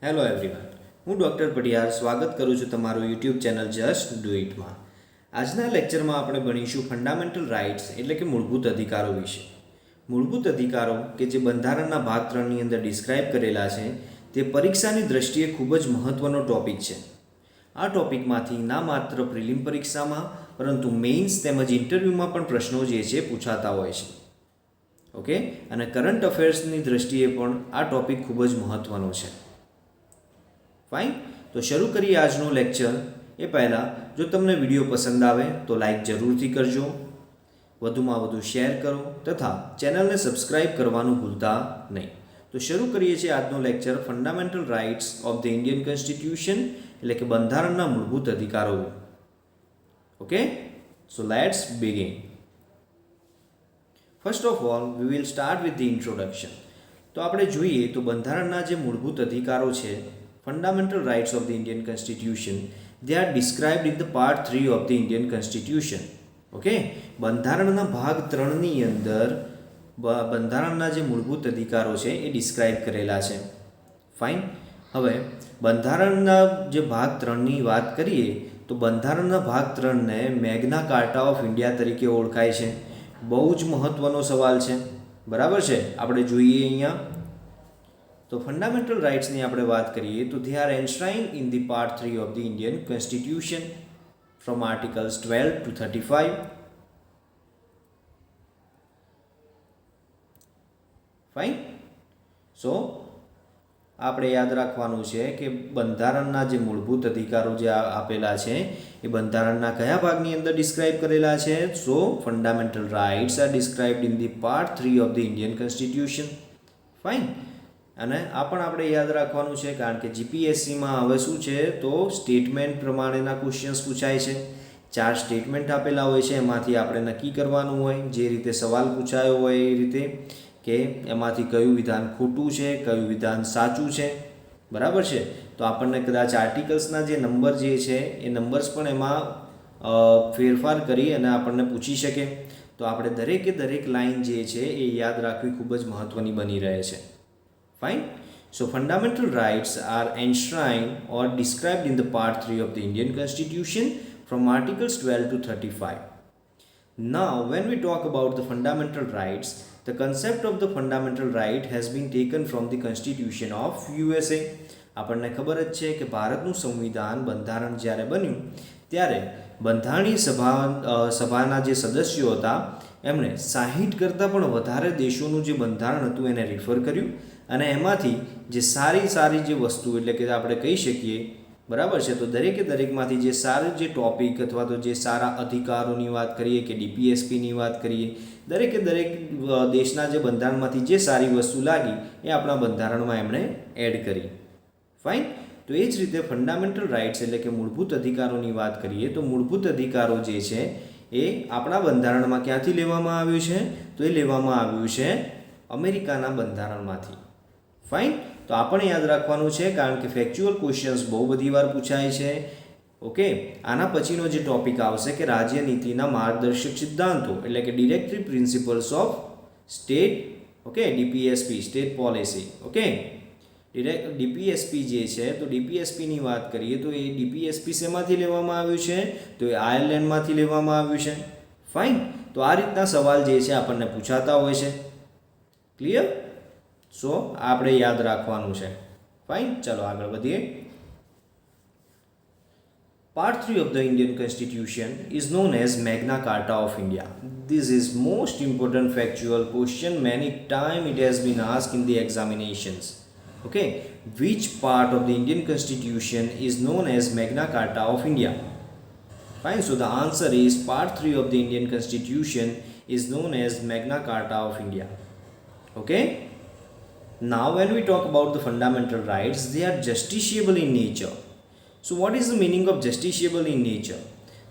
Hello everyone, હું doctor Patiyar સ્વાગત કરું છું તમારું યુટ્યુબ ચેનલ જસ્ટ ડુ ઇટમાં. આજના લેક્ચરમાં આપણે ભણીશું ફંડામેન્ટલ રાઇટ્સ એટલે કે મૂળભૂત અધિકારો વિશે. મૂળભૂત અધિકારો કે જે બંધારણના ભાગ 3ની અંદર ડિસ્ક્રાઇબ કરેલા છે તે પરીક્ષાની દ્રષ્ટિએ ખૂબ જ મહત્ત્વનો ટૉપિક છે. આ ટૉપિકમાંથી ના માત્ર પ્રિલિમ પરીક્ષામાં પરંતુ મેઇન્સ તેમજ ઇન્ટરવ્યૂમાં પણ પ્રશ્નો જે છે પૂછાતા હોય છે. ઓકે, અને કરંટ અફેર્સની દ્રષ્ટિએ પણ આ ટૉપિક ખૂબ જ મહત્ત્વનો છે. ફાઇન, તો શરૂ કરીએ આજનો લેક્ચર. એ પહેલાં જો તમને વિડીયો પસંદ આવે તો લાઈક જરૂરથી કરજો, વધુમાં વધુ શેર કરો તથા ચેનલને સબસ્ક્રાઈબ કરવાનું ભૂલતા નહીં. તો શરૂ કરીએ છીએ આજનો lecture fundamental rights of the Indian constitution એટલે કે બંધારણના મૂળભૂત અધિકારો. Okay, so let's begin. First of all we will start with the introduction. તો આપણે જોઈએ તો બંધારણના જે મૂળભૂત અધિકારો છે, fundamental rights of the Indian Constitution, they are described in the part 3 of the Indian Constitution. Okay, બંધારણના ભાગ 3ની અંદર બંધારણના જે મૂળભૂત અધિકારો છે એ ડિસ્ક્રાઇબ કરેલા છે. ફાઇન, હવે બંધારણના જે ભાગ 3ની વાત કરીએ તો બંધારણના ભાગ 3ને મેગ્ના કાર્ટા ઓફ ઇન્ડિયા તરીકે ઓળખાય છે. બહુ જ મહત્ત્વનો સવાલ છે, બરાબર છે. આપણે જોઈએ અહીંયા તો ફંડામેન્ટલ રાઇટ્સની આપણે વાત કરીએ તો they are enshrined in the part 3 of the Indian Constitution from articles 12 to 35. Fine, so આપણે યાદ રાખવાનું છે કે બંધારણના જે મૂળભૂત અધિકારો જે આપેલા છે એ બંધારણના કયા ભાગની અંદર ડિસ્ક્રાઇબ કરેલા છે? So fundamental rights are described in the part 3 of the Indian Constitution. Fine, અને આ પણ આપણે યાદ રાખવાનું છે કારણ કે જીપીએસસીમાં હવે શું છે તો સ્ટેટમેન્ટ પ્રમાણેના ક્વેશ્ચન્સ પૂછાય છે. 4 સ્ટેટમેન્ટ આપેલા હોય છે, એમાંથી આપણે નક્કી કરવાનું હોય જે રીતે સવાલ પૂછાયો હોય એ રીતે કે એમાંથી કયું વિધાન ખોટું છે, કયું વિધાન સાચું છે, બરાબર છે. તો આપણને કદાચ આર્ટિકલ્સના જે નંબર જે છે એ નંબર્સ પણ એમાં ફેરફાર કરી અને આપણને પૂછી શકે. તો આપણે દરેકે દરેક લાઈન જે છે એ યાદ રાખવી ખૂબ જ મહત્ત્વની બની રહે છે. Fine. So fundamental rights are enshrined or described in the part 3 of the Indian Constitution from articles 12 to 35. Now, when we talk about the fundamental rights, the concept of the fundamental right has been taken from the Constitution of USA. આપણને ખબર જ છે કે ભારતનું સંવિધાન બંધારણ જ્યારે બન્યું ત્યારે બંધારણીય સભાના જે સદસ્યો હતા એમણે 60 કરતાં પણ વધારે દેશોનું જે બંધારણ હતું એને રિફર કર્યું અને એમાંથી જે સારી જે વસ્તુ એટલે કે આપણે કહી શકીએ, બરાબર છે. તો દરેકે દરેકમાંથી જે સારું જે ટોપિક અથવા તો જે સારા અધિકારોની વાત કરીએ કે ડીપીએસપીની વાત કરીએ, દરેકે દરેક દેશના જે બંધારણમાંથી જે સારી વસ્તુ લાગી એ આપણા બંધારણમાં એમણે એડ કરી. ફાઇન, તો એ જ રીતે ફંડામેન્ટલ રાઇટ્સ એટલે કે મૂળભૂત અધિકારોની વાત કરીએ તો મૂળભૂત અધિકારો જે છે એ આપણા બંધારણમાં ક્યાંથી લેવામાં આવ્યું છે? તો એ લેવામાં આવ્યું છે અમેરિકાના બંધારણમાંથી. ફાઇન, તો આપણે યાદ રાખવાનું છે કારણ કે ફેક્ચ્યુઅલ ક્વેશ્ચન્સ બહુ બધી વાર પૂછાય છે. ઓકે, આના પછીનો જે ટોપિક આવશે કે રાજ્યનીતિના માર્ગદર્શક સિદ્ધાંતો એટલે કે directive principles of state. Okay, DPSP state policy. Okay, DPSP જે છે તો ડીપીએસપીની વાત કરીએ તો એ ડીપીએસપી શેમાંથી લેવામાં આવ્યું છે? તો એ આયર્લેન્ડમાંથી લેવામાં આવ્યું છે. ફાઇન, તો આ રીતના સવાલ જે છે આપણને પૂછાતા હોય છે. ક્લિયર? સો આપણે યાદ રાખવાનું છે. ફાઇન, ચલો આગળ વધીએ. Part 3 of the Indian Constitution is known as Magna Carta of India. This is most important factual question. Many time it has been asked in the examinations. Okay, which part of the Indian Constitution is known as Magna Carta of India? Fine, so the answer is part 3 of the Indian Constitution is known as Magna Carta of India. Okay. Now, when we talk about the fundamental rights, they are justiciable in nature. So, what is the meaning of justiciable in nature?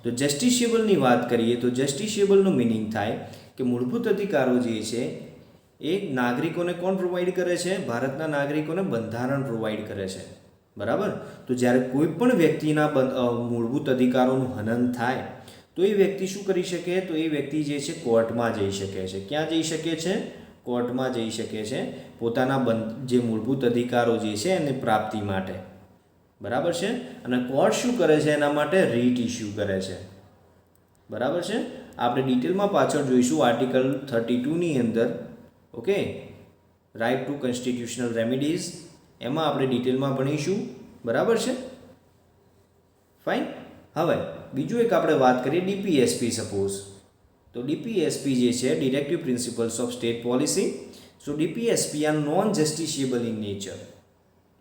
તો જસ્ટિશિયેબલની વાત કરીએ તો જસ્ટિશિયેબલનો meaning થાય કે મૂળભૂત અધિકારો જે છે એ નાગરિકોને કોણ પ્રોવાઈડ કરે છે? ભારતના નાગરિકોને બંધારણ પ્રોવાઈડ કરે છે, બરાબર. તો જ્યારે કોઈ પણ વ્યક્તિના મૂળભૂત અધિકારોનું હનન થાય તો એ વ્યક્તિ શું કરી શકે? તો એ વ્યક્તિ જે છે કોર્ટમાં જઈ શકે છે. ક્યાં જઈ શકે છે? કોર્ટમાં જઈ શકે છે પોતાના જે મૂળભૂત અધિકારો જે છે એની પ્રાપ્તિ માટે, બરાબર છે. અને કોર્ટ શું કરે છે એના માટે રીટ ઇસ્યુ કરે છે, બરાબર છે. આપણે ડિટેલમાં પાછળ જોઈશું આર્ટિકલ 32ની અંદર, ઓકે, રાઇટ ટુ કોન્સ્ટિટ્યુશનલ રેમિડીઝ, એમાં આપણે ડિટેલમાં ભણીશું, બરાબર છે. ફાઇન. હવે બીજું એક આપણે વાત કરીએ ડીપીએસપી. સપોઝ તો ડીપીએસપી જે છે directive principles of state policy. So DPSP are non justiciable in nature,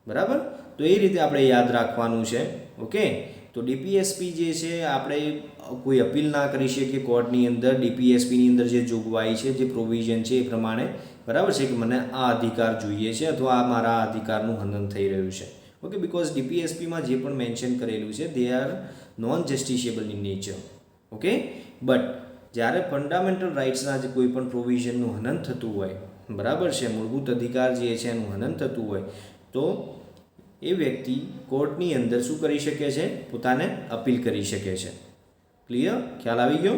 બરાબર. તો એ રીતે આપણે યાદ રાખવાનું છે, ઓકે. તો ડીપીએસપી જે છે આપણે કોઈ અપીલ ના કરી શકીએ કોર્ટની અંદર. ડીપીએસપીની અંદર જે જોગવાઈ છે, જે પ્રોવિઝન છે એ પ્રમાણે, બરાબર છે, કે મને આ અધિકાર જોઈએ છે અથવા આ મારા અધિકારનું હનન થઈ રહ્યું છે, ઓકે. બિકોઝ ડીપીએસપીમાં જે પણ મેન્શન કરેલું છે they are non justiciable in nature, okay. But જ્યારે ફંડામેન્ટલ રાઇટ્સના જે કોઈ પણ પ્રોવિઝનનું હનન થતું હોય, બરાબર છે, મૂળભૂત અધિકાર જે છે એનું હનન થતું હોય, તો એ વ્યક્તિ કોર્ટની અંદર શું કરી શકે છે? પોતાને અપીલ કરી શકે છે. ક્લિયર? ખ્યાલ આવી ગયો?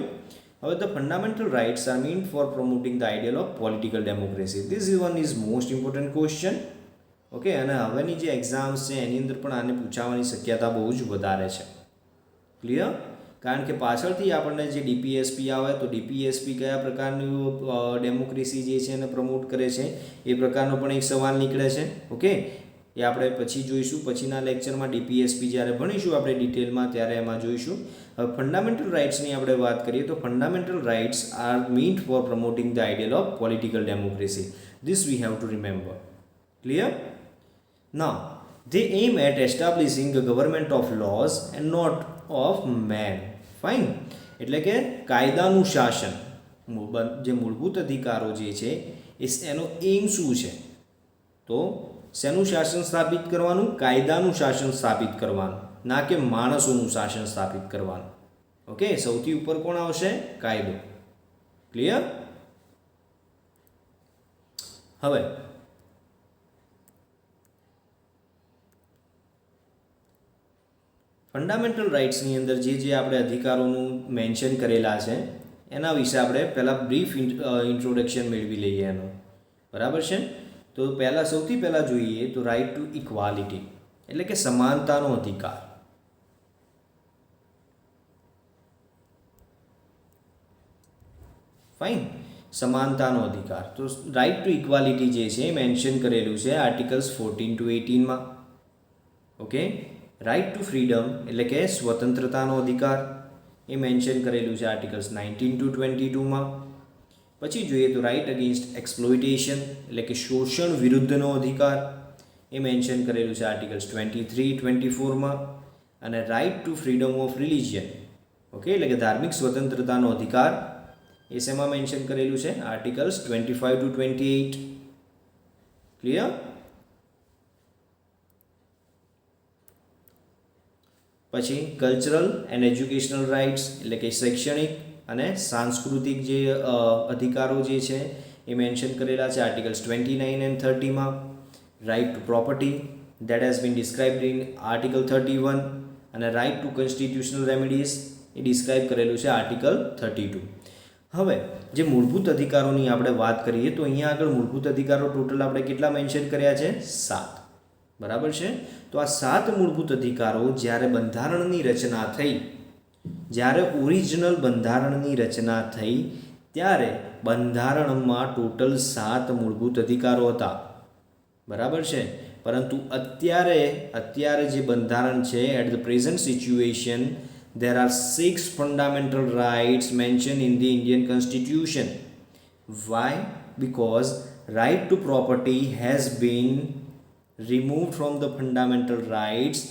હવે the fundamental rights are meant for promoting the ideal of political democracy. This is one is most important question, okay. અને હવેની જે એક્ઝામ્સ છે એની અંદર પણ આને પૂછાવાની શક્યતા બહુ જ વધારે છે. ક્લિયર? કારણ કે પાછળથી આપણને જે ડીપીએસપી આવે તો ડીપીએસપી કયા પ્રકારનું ડેમોક્રેસી જે છે એને પ્રમોટ કરે છે એ પ્રકારનો પણ એક સવાલ નીકળે છે, ઓકે. એ આપણે પછી જોઈશું, પછીના લેક્ચરમાં ડીપીએસપી જ્યારે ભણીશું આપણે ડિટેલમાં ત્યારે એમાં જોઈશું. હવે ફંડામેન્ટલ રાઇટ્સની આપણે વાત કરીએ તો fundamental rights are meant for promoting the ideal of political democracy. This we have to remember. Clear? Now they aim at establishing a government of laws and not of man. Fine. એટલે કે કાયદાનું શાસન, જે મૂળભૂત અધિકારો જે છે એનો એમ શું છે? તો શેનું શાસન સ્થાપિત કરવાનું? કાયદાનું શાસન સ્થાપિત કરવાનું, ના કે માણસોનું શાસન સ્થાપિત કરવાનું, ઓકે. સૌથી ઉપર કોણ આવશે? કાયદો. ક્લિયર? હવે ફંડામેન્ટલ રાઇટ્સની અંદર જે આપણે અધિકારોનું મેન્શન કરેલા છે એના વિશે આપણે પહેલાં બ્રીફ ઇન્ટ્રોડક્શન મેળવી લઈએ એનું, બરાબર છે. તો સૌથી પહેલાં જોઈએ તો રાઇટ ટુ ઇક્વાલિટી, એટલે કે સમાનતાનો અધિકાર. ફાઇન. સમાનતાનો અધિકાર. તો રાઇટ ટુ ઇક્વાલિટી જે છે મેન્શન કરેલું છે આર્ટિકલ્સ 14 to 18માં, ઓકે. રાઇટ ટુ ફ્રીડમ એટલે કે સ્વતંત્રતાનો અધિકાર એ મેન્શન કરેલું છે આર્ટિકલ્સ 19 to 22માં. પછી જોઈએ તો રાઇટ અગેન્સ્ટ એક્સપ્લોઇટેશન એટલે કે શોષણ વિરુદ્ધનો અધિકાર એ મેન્શન કરેલું છે આર્ટિકલ્સ 23-24માં. અને right to freedom of religion, okay, એટલે કે ધાર્મિક સ્વતંત્રતાનો અધિકાર એ શેમાં મેન્શન કરેલું છે? Articles 25 to 28. ક્લિયર? પછી કલ્ચરલ એન્ડ એજ્યુકેશનલ રાઇટ્સ એટલે કે શૈક્ષણિક અને સાંસ્કૃતિક જે અધિકારો જે છે એ મેન્શન કરેલા છે આર્ટિકલ્સ 29 and 30માં. Right to property that has been described in article 31. અને રાઇટ ટુ કોન્સ્ટિટ્યુશનલ રેમિડીઝ એ ડિસ્ક્રાઇબ કરેલું છે આર્ટિકલ 32. હવે જે મૂળભૂત અધિકારોની આપણે વાત કરીએ તો અહીંયા આગળ મૂળભૂત અધિકારો ટોટલ આપણે કેટલા મેન્શન કર્યા છે? 7. બરાબર છે. તો આ 7 મૂળભૂત અધિકારો જ્યારે બંધારણની રચના થઈ, જ્યારે ઓરિજિનલ બંધારણની રચના થઈ ત્યારે બંધારણમાં ટોટલ 7 મૂળભૂત અધિકારો હતા, બરાબર છે. પરંતુ અત્યારે જે બંધારણ છે at the present situation there are 6 fundamental rights mentioned in the Indian Constitution. Why? Because right to property has been removed from the fundamental rights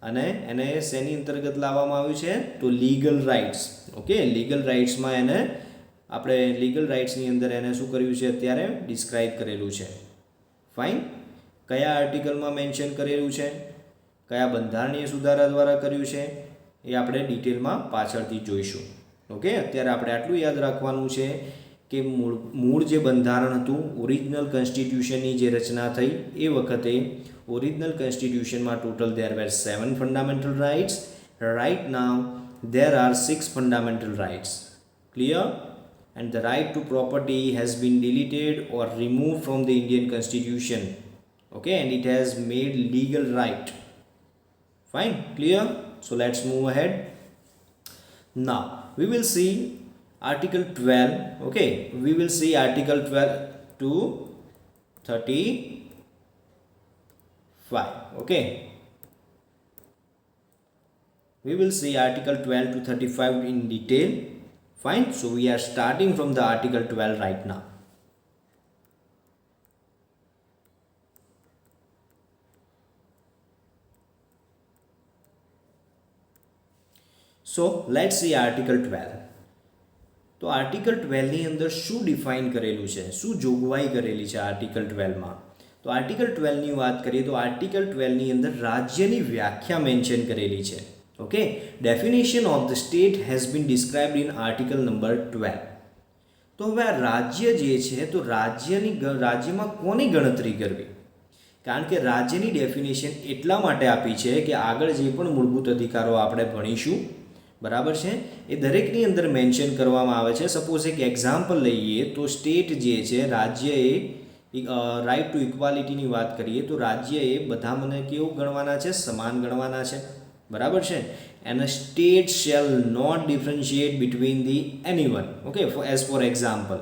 અને એને શેની અંતર્ગત લાવવામાં આવ્યું છે? તો લીગલ રાઇટ્સ, ઓકે. લીગલ રાઇટ્સમાં એને આપણે લીગલ રાઇટ્સની અંદર એને શું કર્યું છે? અત્યારે ડિસ્ક્રાઇબ કરેલું છે. ફાઇન. કયા આર્ટિકલમાં મેન્શન કરેલું છે? કયા બંધારણીય સુધારા દ્વારા કર્યું છે? એ આપણે ડિટેલમાં પાછળથી જોઈશું, ઓકે. અત્યારે આપણે આટલું યાદ રાખવાનું છે કે મૂળ જે બંધારણ હતું, ઓરિજિનલ કોન્સ્ટિટ્યુશનની જે રચના થઈ એ વખતે original કોન્સ્ટિટ્યુશનમાં total there were 7 fundamental rights. Right now there are 6 fundamental rights. Clear? and the right to property has been deleted or removed from the Indian constitution. Okay, and it has made legal right. Fine, clear? So let's move ahead. Now we will see article 12. Okay, we will see article 12 to 35. Okay, we will see article 12 to 35 in detail. Fine, so we are starting from the article 12 right now. So let's see article 12. તો article 12ની અંદર શું define કરેલું છે, શું જોગવાઈ કરેલી છે article 12માં? તો આર્ટિકલ 12ની વાત કરીએ તો આર્ટિકલ 12ની અંદર રાજ્યની વ્યાખ્યા મેન્શન કરેલી છે. Okay, definition of the state has been described in article number 12. તો હવે આ રાજ્ય જે છે તો રાજ્યમાં કોની ગણતરી કરવી? કારણ કે રાજ્યની ડેફિનેશન એટલા માટે આપી છે કે આગળ જે પણ મૂળભૂત અધિકારો આપણે ભણીશું, બરાબર છે, એ દરેકની અંદર મેન્શન કરવામાં આવે છે. સપોઝ એક એક્ઝામ્પલ લઈએ તો સ્ટેટ જે છે, રાજ્ય એ રાઇટ ટુ ઇક્વાલિટીની વાત કરીએ તો રાજ્ય એ બધા મને કેવું ગણવાના છે? સમાન ગણવાના છે, બરાબર છે. And state shall not differentiate between the anyone. Okay, as for example.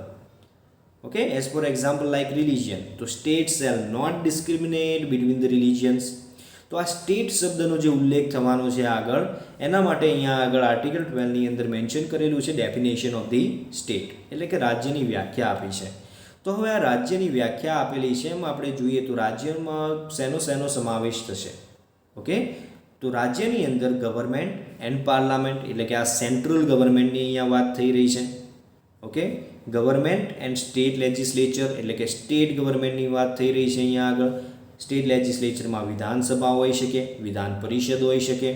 Okay, as for example like religion, તો state shall not discriminate between the religions. તો આ સ્ટેટ શબ્દનો જે ઉલ્લેખ થવાનો છે આગળ, એના માટે અહીંયા આગળ આર્ટિકલ 12ની અંદર મેન્શન કરેલું છે ડેફિનેશન ઓફ ધી સ્ટેટ, એટલે કે રાજ્યની વ્યાખ્યા આપી છે. તો હવે આ રાજ્યની વ્યાખ્યા આપેલી છે એમાં આપણે જોઈએ તો રાજ્યમાં શેનો સમાવેશ થશે? ઓકે, તો રાજ્યની અંદર ગવર્મેન્ટ એન્ડ પાર્લામેન્ટ, એટલે કે આ સેન્ટ્રલ ગવર્મેન્ટની અહીંયા વાત થઈ રહી છે. ઓકે, ગવર્મેન્ટ એન્ડ સ્ટેટ લેજિસ્લેચર, એટલે કે સ્ટેટ ગવર્મેન્ટની વાત થઈ રહી છે અહીંયા આગળ. સ્ટેટ લેજિસ્લેચરમાં વિધાનસભા હોઈ શકે, વિધાન પરિષદ હોઈ શકે,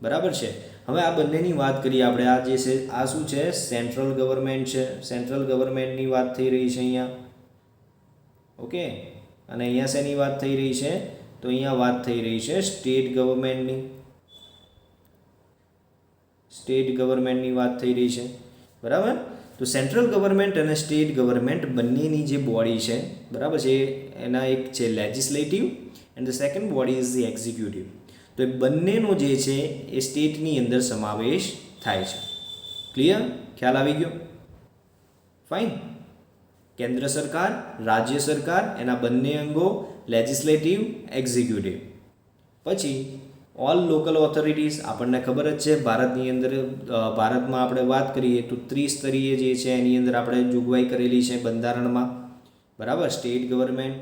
બરાબર છે. હવે આ બંનેની વાત કરીએ આપણે. આ જે છે આ શું છે? સેન્ટ્રલ ગવર્મેન્ટ છે. સેન્ટ્રલ ગવર્મેન્ટની વાત થઈ રહી છે અહીંયા. ઓકે, અને અહીંયા શેની વાત થઈ રહી છે? તો અહીંયા વાત થઈ રહી છે સ્ટેટ ગવર્મેન્ટની. સ્ટેટ ગવર્મેન્ટની વાત થઈ રહી છે, બરાબર. તો સેન્ટ્રલ ગવર્મેન્ટ અને સ્ટેટ ગવર્મેન્ટ બંનેની જે બોડી છે, બરાબર છે, એના એક છે legislative and the second body is the executive. તો એ બંનેનો જે છે એ સ્ટેટની અંદર સમાવેશ થાય છે. ક્લિયર? ખ્યાલ આવી ગયો? ફાઇન. કેન્દ્ર સરકાર, રાજ્ય સરકાર, એના બંને અંગો લેજિસ્લેટિવ, એક્ઝિક્યુટિવ. પછી ઓલ લોકલ ઓથોરિટીઝ, આપણને ખબર જ છે ભારતની અંદર, ભારતમાં આપણે વાત કરીએ તો ત્રિસ્તરીય જે છે એની અંદર આપણે જોગવાઈ કરેલી છે બંધારણમાં, બરાબર. સ્ટેટ ગવર્મેન્ટ,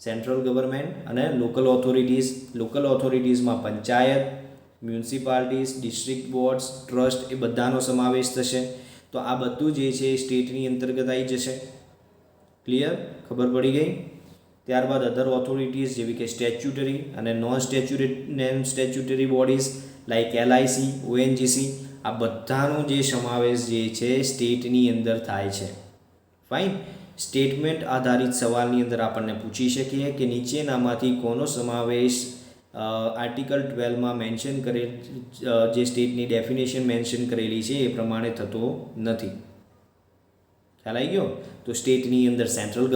સેન્ટ્રલ ગવર્મેન્ટ અને લોકલ ઓથોરિટીઝ. લોકલ ઓથોરિટીઝમાં panchayat, municipalities, district boards, trust, એ બધાનો સમાવેશ થશે. તો આ બધું જે છે એ સ્ટેટની અંતર્ગત આવી જશે. ક્લિયર? ખબર પડી ગઈ? ત્યારબાદ અધર ઓથોરિટીઝ જેવી કે સ્ટેચ્યુટરી અને non statutory bodies like LIC, ONGC, આ બધાનો જે સમાવેશ જે છે સ્ટેટની અંદર થાય છે. ફાઇન. સ્ટેટમેન્ટ આધારિત સવાલની અંદર આપણને પૂછી શકીએ કે નીચેનામાંથી કોનો સમાવેશ આર્ટિકલ 12માં મેન્શન કરેલ જે સ્ટેટની ડેફિનેશન મેન્શન કરેલી છે એ પ્રમાણે થતો નથી. ખ્યાલ આવી ગયો? તો સ્ટેટની અંદર central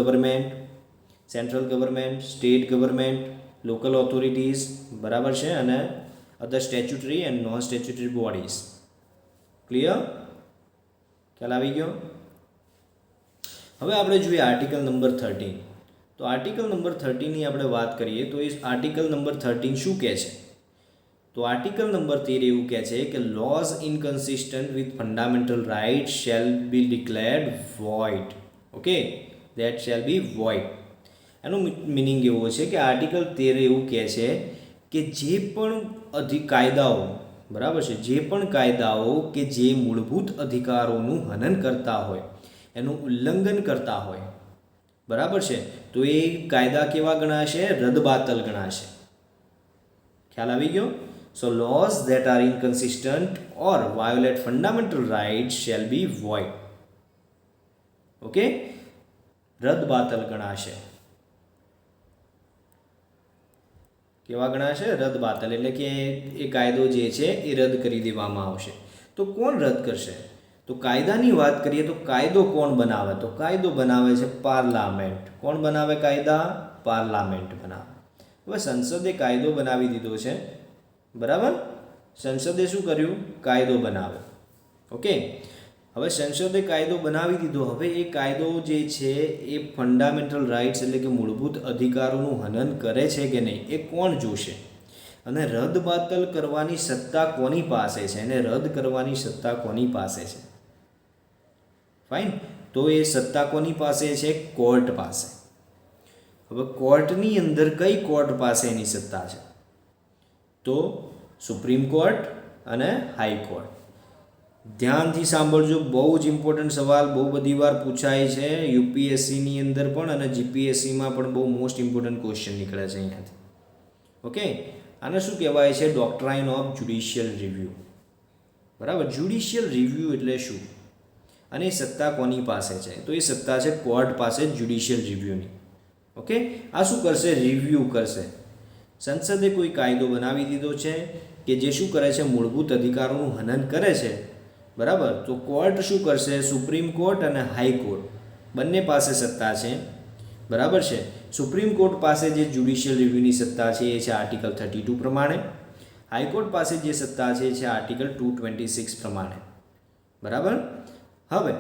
government, state government, local authorities, બરાબર છે, અને other statutory and non statutory bodies. Clear? ખ્યાલ આવી ગયો? હવે આપણે જોઈએ આર્ટિકલ નંબર 13. તો આર્ટિકલ નંબર 13ની આપણે વાત કરીએ તો એ આર્ટિકલ નંબર 13 શું કહે છે? તો આર્ટિકલ નંબર 13 એવું કહે છે કે laws inconsistent with fundamental right shall be declared void. Okay, that shall be void. એનો મિનિંગ એવો છે કે આર્ટિકલ 13 એવું કહે છે કે જે પણ કાયદાઓ, બરાબર છે, જે પણ કાયદાઓ કે જે મૂળભૂત અધિકારોનું હનન કરતા હોય, એનું ઉલ્લંઘન કરતા હોય, બરાબર છે, તો એ કાયદા કેવા ગણાશે? રદબાતલ ગણાશે. ખ્યાલ આવી ગયો? સો laws that are inconsistent or violate fundamental rights shall be void. Okay, રદબાતલ ગણાશે. કેવા ગણાશે? રદબાતલ, એટલે કે એ કાયદો જે છે એ રદ કરી દેવામાં આવશે. તો કોણ રદ કરશે? તો કાયદાની વાત કરીએ તો કાયદો કોણ બનાવે? તો કાયદો બનાવે છે પાર્લામેન્ટ. કોણ બનાવે કાયદા? પાર્લામેન્ટ બનાવે. હવે સંસદે કાયદો બનાવી દીધો છે, બરાબર? સંસદે શું કર્યું? કાયદો બનાવ્યો. ઓકે, હવે સંસદે કાયદો બનાવી દીધો. હવે એ કાયદો જે છે એ ફંડામેન્ટલ રાઇટ્સ એટલે કે મૂળભૂત અધિકારોનું હનન કરે છે કે નહીં એ કોણ જોશે? અને રદબાતલ કરવાની સત્તા કોની પાસે છે? અને રદ કરવાની સત્તા કોની પાસે છે? ફાઇન. તો એ સત્તા કોની પાસે છે? કોર્ટ પાસે. હવે કોર્ટની અંદર કઈ કોર્ટ પાસે એની સત્તા છે? તો સુપ્રીમ કોર્ટ અને હાઈકોર્ટ. ધ્યાનથી સાંભળજો, બહુ જ ઇમ્પોર્ટન્ટ સવાલ, બહુ બધી વાર પૂછાય છે યુપીએસસીની અંદર પણ અને જીપીએસસીમાં પણ બહુ મોસ્ટ ઇમ્પોર્ટન્ટ ક્વેશ્ચન નીકળે છે અહીંયાથી. ઓકે, આને શું કહેવાય છે? ડોક્ટ્રાઇન ઓફ જ્યુડિશિયલ રિવ્યૂ. બરાબર? જ્યુડિશિયલ રિવ્યૂ એટલે શું અને એ સત્તા કોની પાસે છે? તો એ સત્તા છે કોર્ટ પાસે, જ્યુડિશિયલ રિવ્યૂની. ઓકે, આ શું કરશે? રિવ્યૂ કરશે. સંસદે કોઈ કાયદો બનાવી દીધો છે કે જે શું કરે છે? મૂળભૂત અધિકારોનું હનન કરે છે, બરાબર? તો કોર્ટ શું કરશે? સુપ્રીમ કોર્ટ અને હાઈકોર્ટ બંને પાસે સત્તા છે, બરાબર છે? સુપ્રીમ કોર્ટ પાસે જે જ્યુડિશિયલ રિવ્યૂની સત્તા છે એ છે આર્ટિકલ 32 પ્રમાણે. હાઈકોર્ટ પાસે જે સત્તા છે એ છે આર્ટિકલ 226 પ્રમાણે, બરાબર? હવે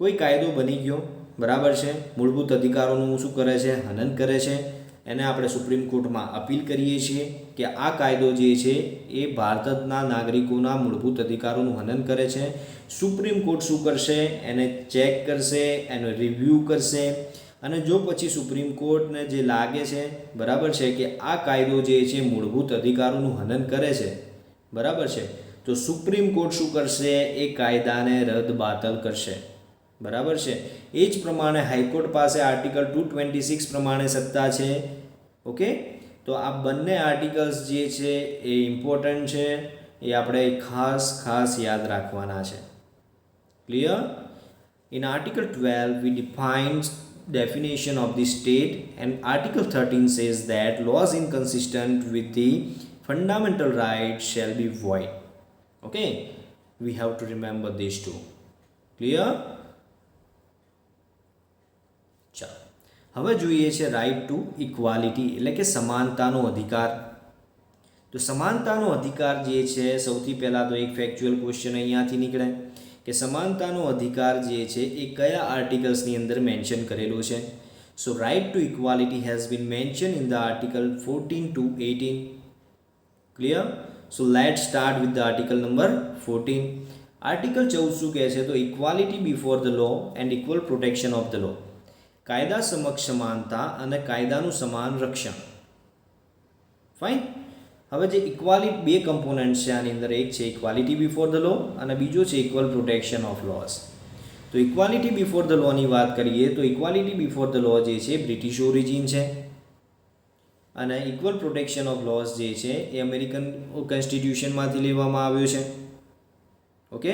કોઈ કાયદો બની ગયો, બરાબર છે? મૂળભૂત અધિકારોનું શું કરે છે? હનન કરે છે. એને આપણે સુપ્રીમ કોર્ટમાં અપીલ કરીએ છીએ કે આ કાયદો જે છે એ ભારતના નાગરિકોના મૂળભૂત અધિકારોનું હનન કરે છે. સુપ્રીમ કોર્ટ શું કરશે? એને ચેક કરશે, એનો રિવ્યૂ કરશે અને જો પછી સુપ્રીમ કોર્ટને જે લાગે છે, બરાબર છે, કે આ કાયદો જે છે મૂળભૂત અધિકારોનું હનન કરે છે, બરાબર છે, તો સુપ્રીમ કોર્ટ શું કરશે? એ કાયદાને રદ-બાતલ કરશે, બરાબર છે? એ જ પ્રમાણે હાઈકોર્ટ પાસે આર્ટિકલ 226 પ્રમાણે સત્તા છે. ઓકે, તો આ બંને આર્ટિકલ્સ જે છે એ ઇમ્પોર્ટન્ટ છે, એ આપણે ખાસ યાદ રાખવાના છે. Clear? In article 12 we defines definition of the state and article 13 says that laws inconsistent with the fundamental rights shall be void. Okay, we have to remember these two. Clear? ચાલો, હવે જોઈએ છે રાઇટ ટુ ઇક્વાલિટી એટલે કે સમાનતાનો અધિકાર. તો સમાનતાનો અધિકાર જે છે, સૌથી પહેલાં તો એક ફેક્ચ્યુઅલ ક્વેશ્ચન અહીંયાથી નીકળે કે સમાનતાનો અધિકાર જે છે એ કયા આર્ટિકલ્સની અંદર મેન્શન કરેલો છે? So right to equality has been mention in the article 14 to 18. Clear? So let start with the article number 14. Article 14 શું કહે છે? તો equality before the law and equal protection of the law. કાયદા સમક્ષ સમાનતા અને કાયદાનું સમાન રક્ષણ. ફાઇન. હવે જે ઇક્વાલિટી, બે કમ્પોનન્ટ છે આની અંદર, એક છે ઇક્વાલિટી બિફોર ધ લો અને બીજો છે ઇક્વલ પ્રોટેક્શન ઓફ લોસ. તો ઇક્વાલિટી બિફોર ધ લોની વાત કરીએ તો ઇક્વાલિટી બિફોર ધ લો જે છે બ્રિટિશ ઓરિજિન છે અને ઇક્વલ પ્રોટેક્શન ઓફ લોસ જે છે એ અમેરિકન કોન્સ્ટિટ્યુશનમાંથી લેવામાં આવ્યો છે. ઓકે,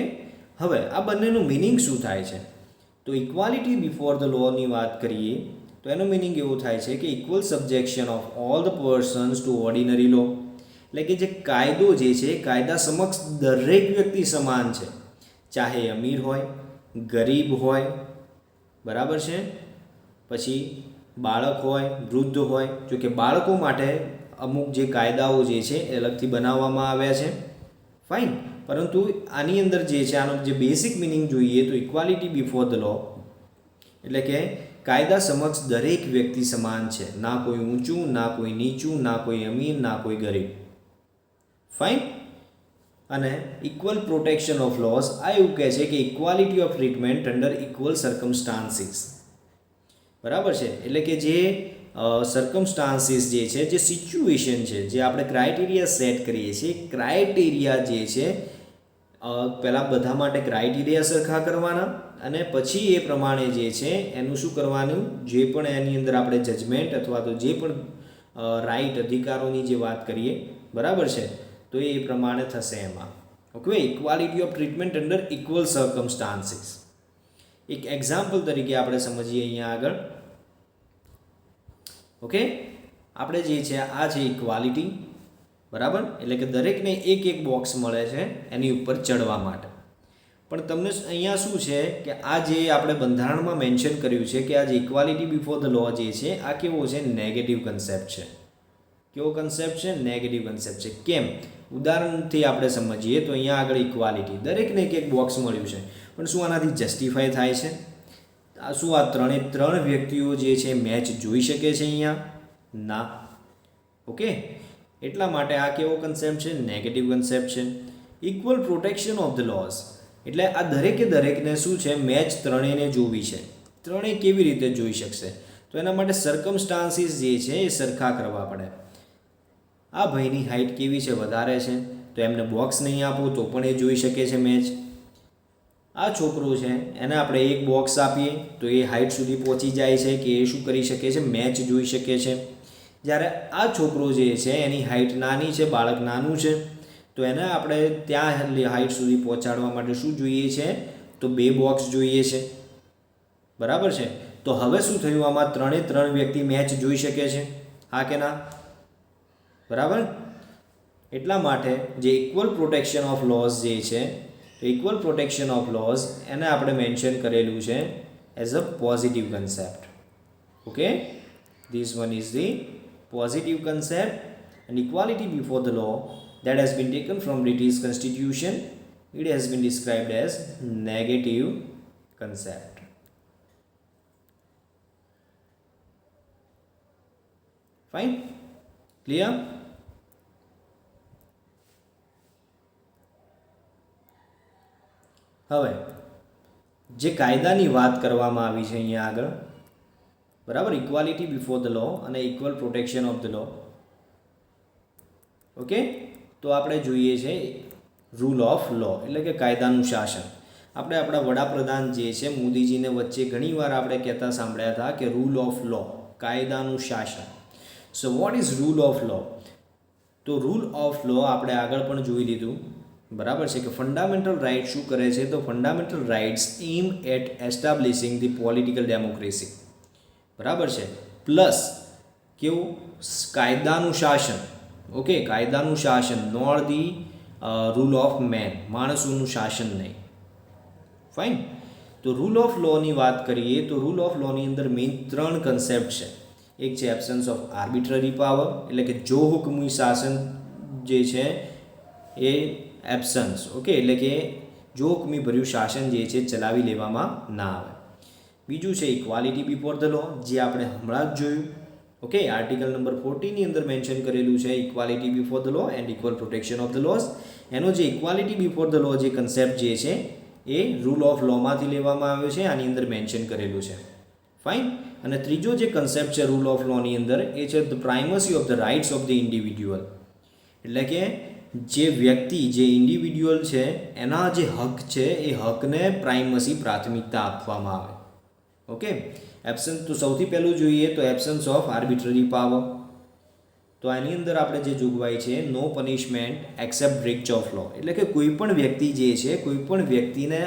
હવે આ બંનેનું મિનિંગ શું થાય છે? તો ઇક્વાલિટી બિફોર ધ લોની વાત કરીએ તો એનો મિનિંગ એવો થાય છે કે equal subjection of all the persons to ordinary law. એટલે કે જે કાયદો જે છે, કાયદા સમક્ષ દરેક વ્યક્તિ સમાન છે, ચાહે અમીર હોય, ગરીબ હોય, બરાબર છે, પછી બાળક હોય, વૃદ્ધ હોય. જો કે બાળકો માટે અમુક જે કાયદાઓ જે છે એ અલગથી બનાવવામાં આવ્યા છે. ફાઇન. પરંતુ આની અંદર જે છે, આનો જે બેસિક મિનિંગ જોઈએ તો ઇક્વાલિટી બિફોર ધ લો એટલે કે કાયદા સમક્ષ દરેક વ્યક્તિ સમાન છે, ના કોઈ ઊંચું, ના કોઈ નીચું, ના કોઈ અમીર, ના કોઈ ગરીબ. ફાઇન. અને ઇક્વલ પ્રોટેક્શન ઓફ લોસ આ એવું કહે છે કે equality of treatment under equal circumstances. બરાબર છે? એટલે કે જે સર્કમસ્ટાન્સીસ જે છે, જે સિચ્યુએશન છે, જે આપણે ક્રાઇટેરિયા સેટ કરીએ છીએ, ક્રાઇટેરિયા જે છે પહેલાં બધા માટે ક્રાઇટેરિયા સરખા કરવાના અને પછી એ પ્રમાણે જે છે એનું શું કરવાનું, જે પણ એની અંદર આપણે જજમેન્ટ અથવા તો જે પણ રાઇટ અધિકારોની જે વાત કરીએ, બરાબર છે, તો એ પ્રમાણે થશે એમાં. Okay, equality of treatment under equal circumstances. એક એક્ઝામ્પલ તરીકે આપણે સમજીએ અહીંયા આગળ. ઓકે, આપણે જે છે આ છે ઇક્વાલિટી, બરાબર, એટલે કે દરેકને એક એક બોક્સ મળે છે એની ઉપર ચડવા માટે. પણ તમને અહીંયા શું છે કે આ જે આપણે બંધારણમાં મેન્શન કર્યું છે કે આ જે ઇક્વાલિટી બિફોર ધ લો જે છે આ કેવો છે? નેગેટિવ કન્સેપ્ટ છે. કેવો કન્સેપ્ટ છે? નેગેટિવ કન્સેપ્ટ છે. કેમ? ઉદાહરણથી આપણે સમજીએ તો અહીંયા આગળ ઇક્વાલિટી દરેકને એક બોક્સ મળ્યું છે, પણ શું આનાથી જસ્ટિફાય થાય છે? શું આ ત્રણ વ્યક્તિઓ જે છે મેચ જોઈ શકે છે અહીંયા? ના. ઓકે, એટલા માટે આ કેવો કન્સેપ્ટ છે? નેગેટિવ કન્સેપ્ટ છે. Equal protection of the lose એટલે આ દરેકને શું છે? મેચ ત્રણેયને જોવી છે. ત્રણેય કેવી રીતે જોઈ શકશે? તો એના માટે સર્કમસ્ટાન્સીસ જે છે એ સરખા કરવા પડે. આ ભાઈની હાઇટ કેવી છે? વધારે છે, તો એમને બોક્સ નહીં આપો તો પણ એ જોઈ શકે છે મેચ. આ છોકરો છે એને આપણે એક બોક્સ આપીએ તો એ હાઇટ સુધી પહોંચી જાય છે કે એ શું કરી શકે છે? મેચ જોઈ શકે છે. જ્યારે આ છોકરો જે છે એની હાઇટ નાની છે, બાળક નાનું છે, તો એને આપણે ત્યાં હાઇટ સુધી પહોંચાડવા માટે શું જોઈએ છે? તો 2 બોક્સ જોઈએ છે. બરાબર છે. તો હવે શું થયું? આમાં ત્રણ વ્યક્તિ મેચ જોઈ શકે છે, હા કે ના? બરાબર. એટલા માટે જે ઇક્વલ પ્રોટેક્શન ઓફ લોઝ જે છે, તો ઇક્વલ પ્રોટેક્શન ઓફ લોઝ એને આપણે મેન્શન કરેલું છે as a positive concept. Okay, this one is the positive concept and equality before the law that has been taken from British Constitution. It has been described as negative concept. Fine? Clear? હવે જે કાયદાની વાત કરવામાં આવી છે અહીંયા આગળ, બરાબર, ઇક્વાલિટી બિફોર ધ લો અને equal protection of the law. Okay, તો આપણે જોઈએ છે રૂલ ઓફ લો એટલે કે કાયદાનું શાસન. આપણે આપણા વડાપ્રધાન જે છે મોદીજીને વચ્ચે ઘણીવાર આપણે કહેતા સાંભળ્યા હતા કે રૂલ ઓફ લો, કાયદાનું શાસન. So what is rule of law? તો રૂલ ઓફ લો આપણે આગળ પણ જોઈ લીધું, બરાબર છે, કે ફંડામેન્ટલ રાઇટ શું કરે છે? તો fundamental rights aim at establishing the political democracy. બરાબર છે. પ્લસ કેવું? કાયદાનું શાસન. ઓકે, કાયદાનું શાસન, nor the rule of man, માણસોનું શાસન નહીં. ફાઇન. તો રૂલ ઓફ લોની વાત કરીએ તો રૂલ ઓફ લોની અંદર મેઇન 3 કન્સેપ્ટ છે. એક છે એબ્સન્સ ઓફ આર્બિટ્રરી પાવર એટલે કે જો હુકમી શાસન જે છે એ એબ્સન્સ. ઓકે, એટલે કે જો હુકમી ભર્યું શાસન જે છે ચલાવી લેવામાં ના આવે. બીજું છે ઇક્વાલિટી બિફોર ધ લો, જે આપણે હમણાં જ જોયું. ઓકે, આર્ટિકલ નંબર 40 ની અંદર મેન્શન કરેલું છે equality before the law and equal protection of the laws. એનો જે ઇક્વાલિટી બિફોર ધ લો જે કન્સેપ્ટ જે છે એ રૂલ ઓફ લોમાંથી લેવામાં આવ્યો છે, આની અંદર મેન્શન કરેલું છે. ફાઇન. અને ત્રીજો જે કન્સેપ્ટ છે રૂલ ઓફ લોની અંદર એ છે the primacy of the rights of the individual. એટલે કે જે વ્યક્તિ, જે ઇન્ડિવિડ્યુઅલ છે એના જે હક છે એ હકને પ્રાઇમસી, પ્રાથમિકતા આપવામાં આવે. ઓકે, એબ્સન્સ તો સૌથી પહેલું જોઈએ તો એબ્સન્સ ઓફ આર્બિટ્રરી પાવર. તો આની અંદર આપણે જે જોગવાઈ છે નો પનિશમેન્ટ એક્સેપ્ટ બ્રેચ ઓફ લો, એટલે કે કોઈ પણ વ્યક્તિ જે છે કોઈ પણ વ્યક્તિને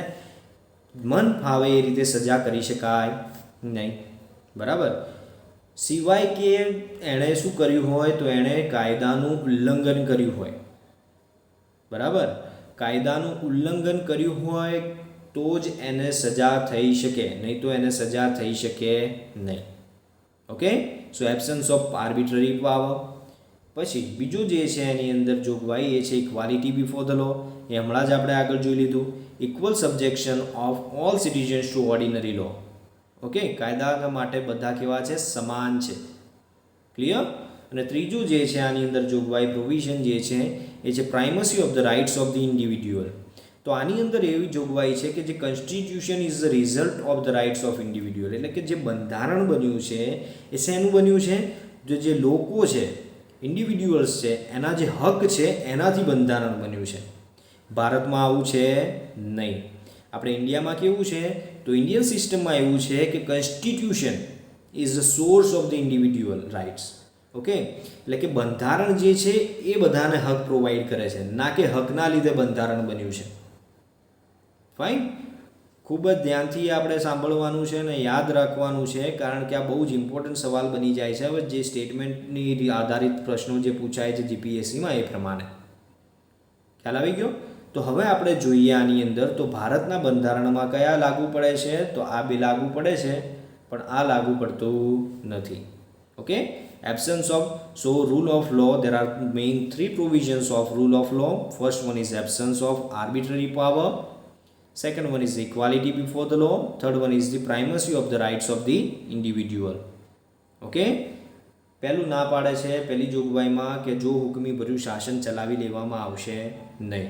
મન ફાવે એ રીતે સજા કરી શકાય નહીં. બરાબર, સિવાય કે એણે શું કર્યું હોય? તો એણે કાયદાનું ઉલ્લંઘન કર્યું હોય. બરાબર, કાયદાનું ઉલ્લંઘન કર્યું હોય તો જ એને સજા થઈ શકે, નહીં તો એને સજા થઈ શકે નહીં. Okay, so absence of arbitrary power. પછી બીજું જે છે એની અંદર જોગવાઈ એ છે ઇક્વાલિટી બિફોર ધ લો. એ હમણાં જ આપણે આગળ જોઈ લીધું. Equal subjection of all citizens to ordinary law. Okay, કાયદા માટે બધા કેવા છે? સમાન છે. ક્લિયર? અને ત્રીજું જે છે આની અંદર જોગવાઈ પ્રોવિઝન જે છે એ છે primacy of the rights of the individual. તો આની અંદર એવી જોગવાઈ છે કે જે constitution is the result of the rights of individual. એટલે કે જે બંધારણ બન્યું છે એ શેનું બન્યું છે? જે લોકો છે, ઇન્ડિવિડ્યુઅલ્સ છે, એના જે હક છે એનાથી બંધારણ બન્યું છે. ભારતમાં આવું છે નહીં. આપણે ઇન્ડિયામાં કેવું છે? તો ઇન્ડિયન સિસ્ટમમાં એવું છે કે constitution is the source of the individual rights. Okay, એટલે કે બંધારણ જે છે એ બધાને હક પ્રોવાઈડ કરે છે, ના કે હકના લીધે બંધારણ બન્યું છે. ફાઇન. ખૂબ જ ધ્યાનથી આપણે સાંભળવાનું છે અને યાદ રાખવાનું છે, કારણ કે આ બહુ જ ઇમ્પોર્ટન્ટ સવાલ બની જાય છે. હવે જે સ્ટેટમેન્ટની આધારિત પ્રશ્નો જે પૂછાય છે જીપીએસસીમાં એ પ્રમાણે ખ્યાલ આવી ગયો. તો હવે આપણે જોઈએ આની અંદર તો ભારતના બંધારણમાં કયા લાગુ પડે છે, તો આ બે લાગુ પડે છે પણ આ લાગુ પડતું નથી. Okay, absence of, so rule of law, there are main three provisions of rule of law. First one is absence of arbitrary power, second one is equality before the law, third one is the primacy of the rights of the individual. Okay, પહેલું ના પાડે છે પહેલી જોગવાઈમાં કે જો હુકમી ભર્યું શાસન ચલાવી લેવામાં આવશે નહીં.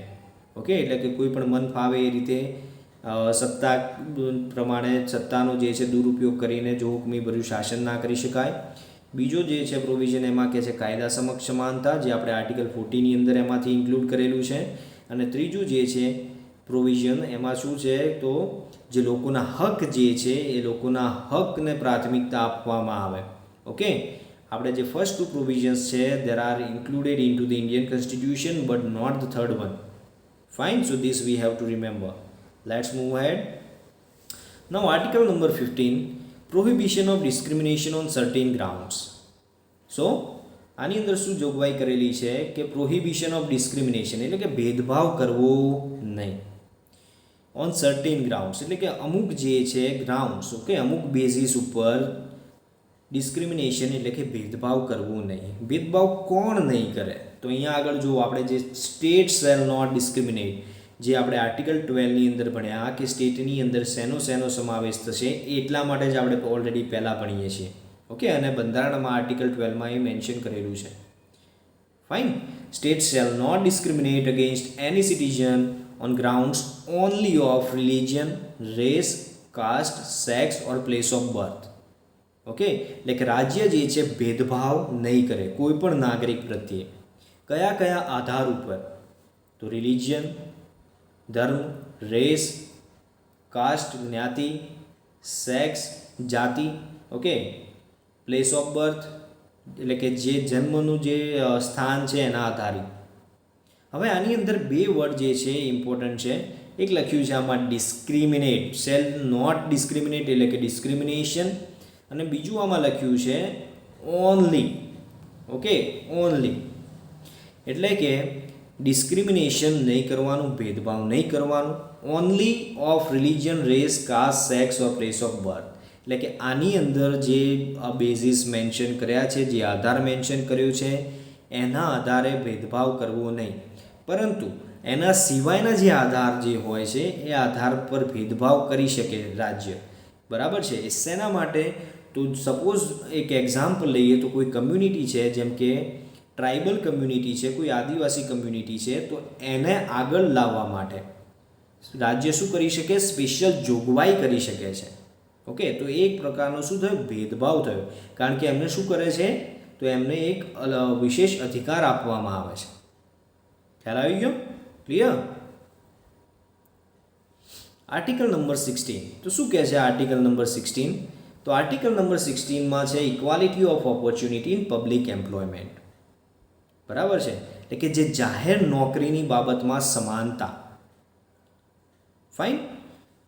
ઓકે, એટલે કે કોઈ પણ મન ફાવે એ રીતે સત્તા પ્રમાણે સત્તાનો જે છે દુરુપયોગ કરીને જો હુકમી ભર્યું શાસન ના કરી શકાય. બીજો જે છે પ્રોવિઝન એમાં કહે છે કાયદા સમક્ષ સમાનતા, જે આપણે આર્ટિકલ 40 ની અંદર એમાંથી ઇન્ક્લુડ કરેલું છે. અને ત્રીજું જે છે પ્રોવિઝન એમાં શું છે તો જે લોકોના હક જે છે એ લોકોના હકને પ્રાથમિકતા આપવામાં આવે. ઓકે, આપણે જે ફર્સ્ટ ટુ પ્રોવિઝન્સ છે there are included in to the Indian constitution but not the third one. Fine, so this we have to remember. Let's move head. Now article number 15, prohibition of discrimination on certain grounds. So આની અંદર શું જોગવાઈ કરેલી છે કે prohibition of discrimination એટલે કે ભેદભાવ કરવો નહીં ઓન સર્ટેન ગ્રાઉન્ડ્સ, એટલે કે અમુક જે છે ગ્રાઉન્ડ્સ, ઓકે, અમુક બેઝિસ ઉપર ડિસ્ક્રિમિનેશન એટલે કે ભેદભાવ કરવું નહીં. ભેદભાવ કોણ નહીં કરે? તો અહીંયા આગળ જો આપણે જે સ્ટેટ શેલ નોટ ડિસ્ક્રિમિનેટ, જે આપણે આર્ટિકલ 12 ની અંદર ભણ્યા કે સ્ટેટની અંદર શેનો સમાવેશ થશે એટલા માટે જ આપણે ઓલરેડી પહેલાં ભણીએ છીએ. ઓકે, અને બંધારણમાં આર્ટિકલ 12 માં એ મેન્શન કરેલું છે. Fine, state shall not discriminate against any citizen on grounds only of religion, race, caste, sex or place of birth. Okay, એટલે કે રાજ્ય જે છે ભેદભાવ નહીં કરે કોઈ પણ નાગરિક પ્રત્યે. કયા કયા આધાર ઉપર? તો રિલિજન, ધર્મ, રેસ, કાસ્ટ જ્ઞાતિ, સેક્સ જાતિ, ઓકે, પ્લેસ ઓફ બર્થ એટલે કે જે જન્મનું જે સ્થાન છે એના આધારિત. હવે આની અંદર બે વર્ડ જે છે ઇમ્પોર્ટન્ટ છે. એક લખ્યું છે આમાં ડિસ્ક્રિમિનેટ, શેલ નોટ ડિસ્ક્રિમિનેટ એટલે કે ડિસ્ક્રિમિનેશન, અને બીજું આમાં લખ્યું છે ઓનલી. ઓકે, ઓનલી એટલે કે ડિસ્ક્રિમિનેશન નહીં કરવાનું, ભેદભાવ નહીં કરવાનું. Only of religion, race, caste, sex or place of birth એટલે કે આની અંદર જે બેઝિસ મેન્શન કર્યા છે, જે આધાર મેન્શન કર્યો છે એના આધારે ભેદભાવ કરવો નહીં, પરંતુ એના સિવાયના જે આધાર જે હોય છે એ આધાર પર ભેદભાવ કરી શકે રાજ્ય. બરાબર છે? એ શેના માટે? તો સપોઝ એક એક્ઝામ્પલ લઈએ તો કોઈ કમ્યુનિટી છે, જેમ કે ટ્રાઇબલ કમ્યુનિટી છે, કોઈ આદિવાસી કમ્યુનિટી છે, તો એને આગળ લાવવા માટે રાજ્ય શું કરી શકે? સ્પેશિયલ જોગવાઈ કરી શકે છે. ઓકે, તો એક પ્રકારનો શું થયો? ભેદભાવ થયો, કારણ કે એમને શું કરે છે તો એમને એક વિશેષ અધિકાર આપવામાં આવે છે. ખ્યાલ આવી ગયો? ક્લિયર? આર્ટિકલ નંબર 16, તો શું કહે છે આર્ટિકલ નંબર 16? તો આર્ટિકલ નંબર 16 માં છે equality of opportunity in public employment. બરાબર છે? એટલે કે જે જાહેર નોકરીની બાબતમાં સમાનતા. Fine,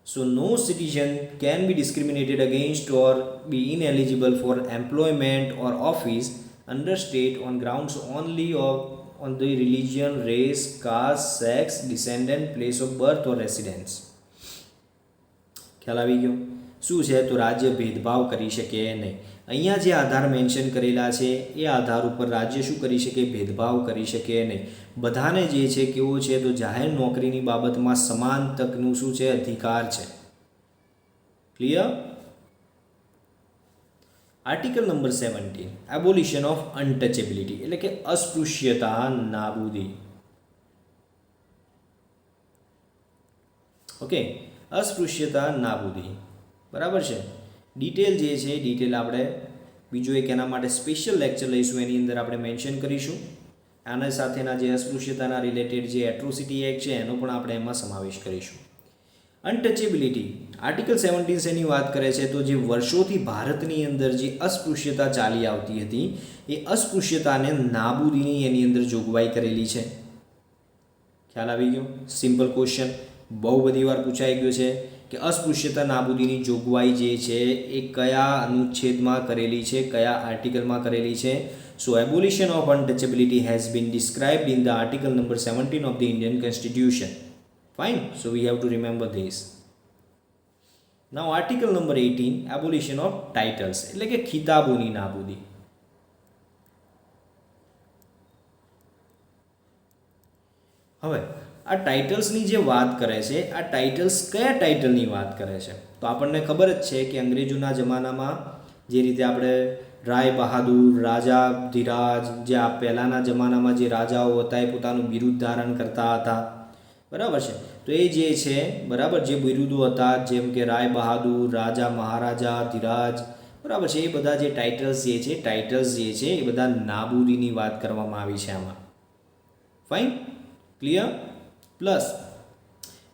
so no citizen can be discriminated against or be ineligible for employment or office under state on grounds only on the religion, race, caste, sex, descendant, place of birth or residence. ખ્યાલ આવી ગયો? શું છે તો રાજ્ય ભેદભાવ કરી શકે નહીં. અહીંયા જે આધાર મેન્શન કરેલા છે એ આધાર ઉપર રાજ્ય શું કરી શકે? ભેદભાવ કરી શકે નહીં. બધાને જે છે કેવો છે તો જાહેર નોકરીની બાબતમાં સમાન તકનું શું છે? અધિકાર છે. ક્લિયર? આર્ટિકલ નંબર 17, એબોલિશન ઓફ અનટચેબિલિટી એટલે કે અસ્પૃશ્યતા નાબૂદી. ઓકે, અસ્પૃશ્યતા નાબૂદી. બરાબર છે? ડિટેલ જે છે ડિટેલ આપણે બીજું એક એના માટે સ્પેશિયલ લેક્ચર લઈશું, એની અંદર આપણે મેન્શન કરીશું. આના સાથેના જે અસ્પૃશ્યતાના રિલેટેડ જે એટ્રોસિટી એક્ટ છે એનો પણ આપણે એમાં સમાવેશ કરીશું. અનટચેબિલિટી આર્ટિકલ 17 શેની વાત કરે છે તો જે વર્ષોથી ભારતની અંદર જે અસ્પૃશ્યતા ચાલી આવતી હતી એ અસ્પૃશ્યતાને નાબૂદીની એની અંદર જોગવાઈ કરેલી છે. ખ્યાલ આવી ગયો? સિમ્પલ ક્વેશ્ચન બહુ બધી વાર પૂછાઈ ગયો છે કે અસ્પૃશ્યતા નાબૂદીની જોગવાઈ જે છે એ કયા અનુચ્છેદમાં કરેલી છે, કયા આર્ટિકલમાં કરેલી છે? So abolition of untouchability has been described in the article number 17 of the Indian constitution. Fine. So we have to remember this. Now article number 18, abolition of titles, એટલે કે ખિતાબોની નાબૂદી. હવે આ ટાઇટલ્સની જે વાત કરે છે, આ ટાઇટલ્સ કયા ટાઇટલની વાત કરે છે? તો આપણને ખબર જ છે કે અંગ્રેજોના જમાનામાં જે રીતે આપણે રાય બહાદુર, રાજા ધીરાજ, જે આ પહેલાંના જમાનામાં જે રાજાઓ હતા એ પોતાનું બિરુદ ધારણ કરતા હતા, બરાબર છે. તો એ જે છે, બરાબર, જે બિરુદો હતા જેમ કે રાય બહાદુર, રાજા મહારાજા, ધીરાજ, બરાબર છે, એ બધા જે ટાઇટલ્સ જે છે એ બધા નાબૂદીની વાત કરવામાં આવી છે આમાં. Fine, clear. પ્લસ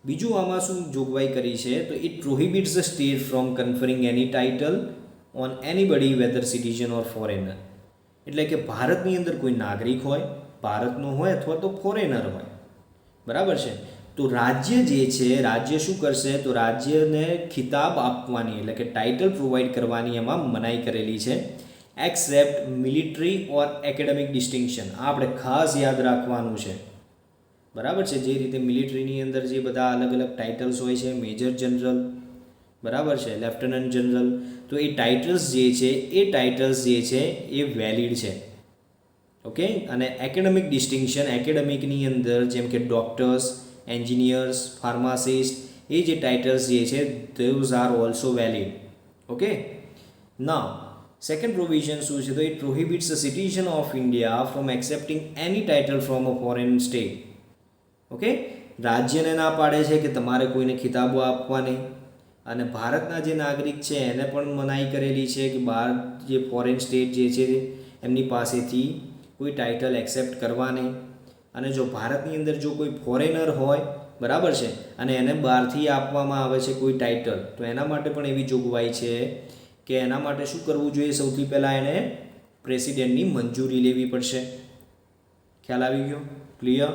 બીજું આમાં શું જોગવાઈ કરી છે? તો it prohibits the state from conferring any title on anybody whether citizen or foreigner. એટલે કે ભારતની અંદર કોઈ નાગરિક હોય, ભારતનો હોય અથવા તો ફોરેનર હોય, બરાબર છે, તો રાજ્ય જે છે, રાજ્ય શું કરશે? તો રાજ્યને ખિતાબ આપવાની એટલે કે ટાઇટલ પ્રોવાઈડ કરવાની એમાં મનાઈ કરેલી છે, એક્સેપ્ટ મિલિટરી ઓર એકેડેમિક ડિસ્ટિંક્શન. આ આપણે ખાસ યાદ રાખવાનું છે, બરાબર છે. જે રીતે મિલિટરીની અંદર જે બધા અલગ અલગ ટાઇટલ્સ હોય છે, મેજર જનરલ, બરાબર છે, લેફ્ટનન્ટ જનરલ, તો એ ટાઇટલ્સ જે છે એ વેલિડ છે. ઓકે. અને એકેડેમિક ડિસ્ટિંક્શન, એકેડેમિકની અંદર જેમ કે ડૉક્ટર્સ, એન્જિનિયર્સ, ફાર્માસિસ્ટ, એ જે ટાઇટલ્સ જે છે those are also valid. Okay. Now second provision શું છે? તો it prohibits a citizen of India from accepting any title from a foreign state. Okay. રાજ્યને ના પાડે છે કે તમારે કોઈને ખિતાબો આપવા નહીં, અને ભારતના જે નાગરિક છે એને પણ મનાઈ કરેલી છે કે બહાર જે ફોરેન સ્ટેટ જે છે એમની પાસેથી કોઈ ટાઇટલ એક્સેપ્ટ કરવા નહીં. અને જો ભારતની અંદર જો કોઈ ફોરેનર હોય, બરાબર છે, અને એને બહારથી આપવામાં આવે છે કોઈ ટાઇટલ, તો એના માટે પણ એવી જોગવાઈ છે કે એના માટે શું કરવું જોઈએ? સૌથી પહેલાં એને પ્રેસિડેન્ટની મંજૂરી લેવી પડશે. ખ્યાલ આવી ગયો? ક્લિયર.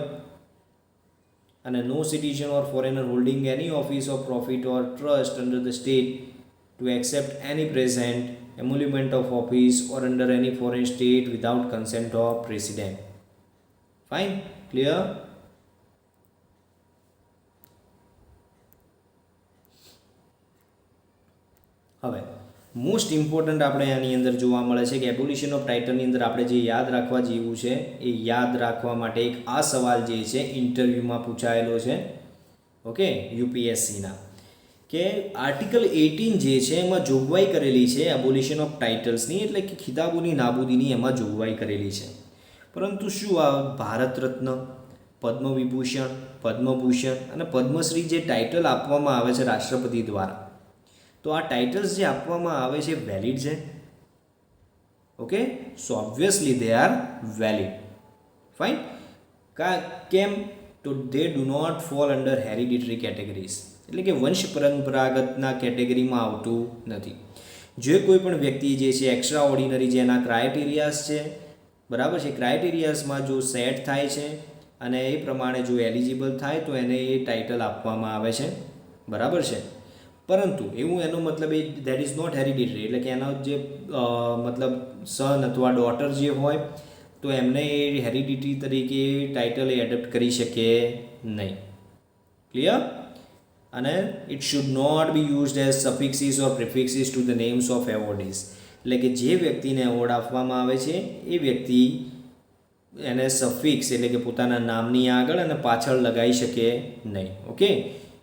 અને no citizen or foreigner holding any office of profit or trust under the state to accept any present emolument of office or under any foreign state without consent of president. Fine, clear. હવે most important આપણે આની અંદર જોવા મળે છે કે એબોલિશન of ટાઇટલની અંદર આપણે જે યાદ રાખવા જેવું છે એ યાદ રાખવા માટે એક આ સવાલ જે છે ઇન્ટરવ્યૂમાં પૂછાયેલો છે, ઓકે, યુપીએસસીના, કે આર્ટિકલ 18 જે છે એમાં જોગવાઈ કરેલી છે એબોલિશન ઓફ ટાઇટલ્સની, એટલે કે ખિતાબોની નાબૂદીની એમાં જોગવાઈ કરેલી છે. પરંતુ શું આ ભારત રત્ન, પદ્મવિભૂષણ, પદ્મભૂષણ અને પદ્મશ્રી જે ટાઇટલ આપવામાં આવે છે રાષ્ટ્રપતિ દ્વારા, તો આ ટાઇટલ્સ જે આપવામાં આવે છે વેલિડ છે? Okay. So obviously they are valid. Fine. કેમ? તો they do not fall under hereditary categories, એટલે કે વંશ પરંપરાગતના કેટેગરીમાં આવતું નથી. જે કોઈ પણ વ્યક્તિ જે છે એક્સ્ટ્રા ઓર્ડિનરી જે એના ક્રાઇટેરિયાસ છે, બરાબર છે, ક્રાઇટેરિયાસમાં જો સેટ થાય છે અને એ પ્રમાણે જો એલિજિબલ થાય તો એને એ ટાઇટલ આપવામાં આવે છે, બરાબર છે. પરંતુ એવું એનો મતલબ એ દેટ ઇઝ નોટ હેરિડિટરી, એટલે કે એનો જે મતલબ સન અથવા ડોટર જે હોય તો એમને એ હેરિડિટરી તરીકે ટાઇટલ એ એડપ્ટ કરી શકે નહીં. ક્લિયર. અને it should not be used as suffixes or prefixes to the names of awardees, એટલે કે જે વ્યક્તિને એવોર્ડ આપવામાં આવે છે એ વ્યક્તિ એને સફિક્સ એટલે કે પોતાના નામની આગળ અને પાછળ લગાવી શકે નહીં. Okay.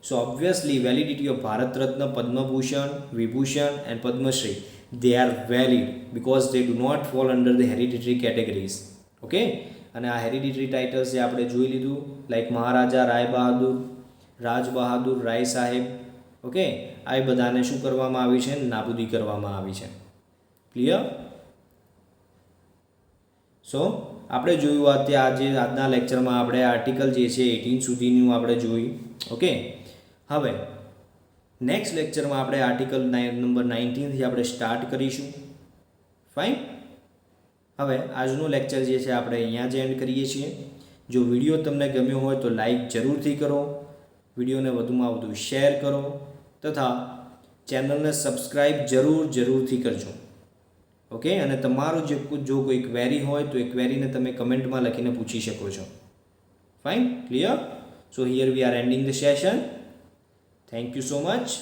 So obviously validity of Bharat Ratna, Padma Bhushan, Vibhushan and Padma Shri, they are valid because they do not fall under the hereditary categories. Okay. અને આ હેરિડિટરી ટાઇટલ્સ જે આપણે જોઈ લીધું, લાઈક મહારાજા રાય બહાદુર, રાજ બહાદુર, રાય સાહેબ, ઓકે, આ બધાને શું કરવામાં આવી છે? નાબૂદી કરવામાં આવી છે. ક્લિયર. સો આપણે જોયું આજના લેક્ચરમાં આપણે આર્ટિકલ જે છે 18 સુધીનું આપણે જોયું. ઓકે. હવે નેક્સ્ટ લેક્ચરમાં આપણે આર્ટિકલ નંબર 19થી આપણે સ્ટાર્ટ કરીશું. ફાઇન. હવે આજનું લેક્ચર જે છે આપણે અહીંયા જ એન્ડ કરીએ છીએ. જો વિડીયો તમને ગમ્યો હોય તો લાઈક જરૂરથી કરો, વિડીયોને વધુમાં વધુ શેર કરો તથા ચેનલને સબસ્ક્રાઈબ જરૂરથી કરજો. ઓકે. અને તમારું જો કોઈ ક્વેરી હોય તો એ ક્વેરીને તમે કમેન્ટમાં લખીને પૂછી શકો છો. Fine. Clear. So here we are ending the session. Thank you so much.